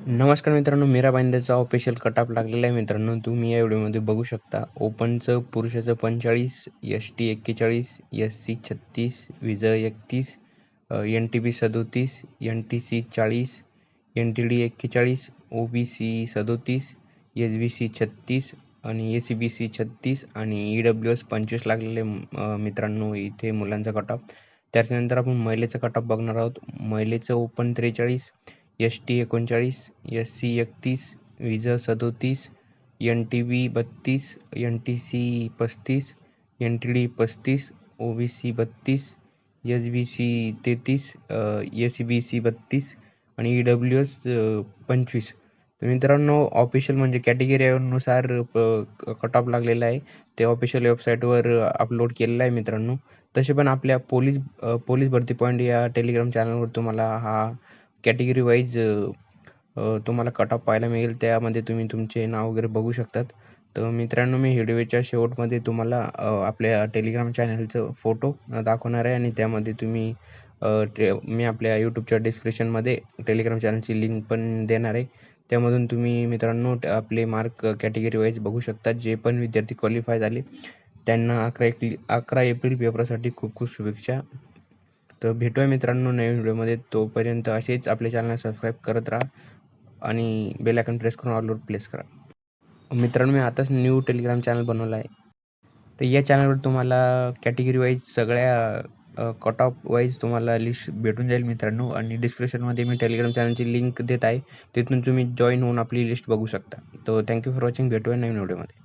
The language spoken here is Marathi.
नमस्कार मित्रांनो, मीरा भाईंदरचा ऑफिशियल कट-ऑफ लागलेला आहे मित्रांनो. तुम्ही या व्हिडिओमध्ये बघू शकता. ओपनचं पुरुषाचं 45, एस-टी 41, एस-सी 36, विजय 31, एन-टी-बी 37, एन-टी-सी 40, एन-टी-डी 41, ओ-बी-सी 37, एस-बी-सी 36 आणि ए-सी-बी-सी 36 आणि ई-डब्ल्यू-एस 25 लागलेले मित्रांनो इथे मुलांचा कट-ऑफ. त्याच्यानंतर आपण महिलेचा कट-ऑफ बघणार आहोत. महिलेचं ओपन 43, एस-टी 39, एस-सी 31, विजय 37, एन-टी-बी 32, एन-टी-सी 35, एन-टी-डी 35, ओ-बी-सी 32, एस-बी-सी 33, ए-सी-बी-सी 32 आणि ई-डब्ल्यू-एस 25. तर मित्रांनो ऑफिशियल म्हणजे कॅटेगरीनुसार कट ऑफ लागलेला आहे. ते ऑफिशियल वेबसाईटवर अपलोड केलेलं आहे मित्रांनो. तसे पण आपल्या पोलीस भरती पॉईंट या टेलिग्राम चॅनलवर तुम्हाला हा कॅटेगरी वाईज तुम्हाला कट ऑफ पाहायला मिळेल. त्यामध्ये तुम्ही तुमचे नाव वगैरे बघू शकतात. तर मित्रांनो, मी व्हिडिओच्या शेवटमध्ये तुम्हाला आपल्या टेलिग्राम चॅनलचं फोटो दाखवणार आहे आणि त्यामध्ये तुम्ही मी आपल्या यूट्यूबच्या डिस्क्रिप्शनमध्ये टेलिग्राम चॅनलची लिंक पण देणार आहे. त्यामधून तुम्ही मित्रांनो आपले मार्क कॅटेगरी वाईज बघू शकता. जे पण विद्यार्थी क्वालिफाय झाले त्यांना 11 एप्रिल पेपरसाठी खूप खूप शुभेच्छा. तर भेटूया मित्रांनो नवीन व्हिडिओमध्ये. तोपर्यंत असेच आपल्या चॅनलला सबस्क्राईब करत राहा आणि बेल आयकॉन प्रेस करून ऑल प्लेस करा. मित्रांनो, मी आताच न्यू टेलिग्राम चॅनल बनवला आहे. तर या चॅनलवर तुम्हाला कॅटेगरी वाईज सगळ्या कट ऑफ वाईज तुम्हाला लिस्ट भेटून जाईल मित्रांनो. आणि डिस्क्रिप्शनमध्ये मी टेलिग्राम चॅनलची लिंक देत आहे. तिथून तुम्ही जॉईन होऊन आपली लिस्ट बघू शकता. तर थँक्यू फॉर वॉचिंग. भेटूया नवीन व्हिडिओमध्ये.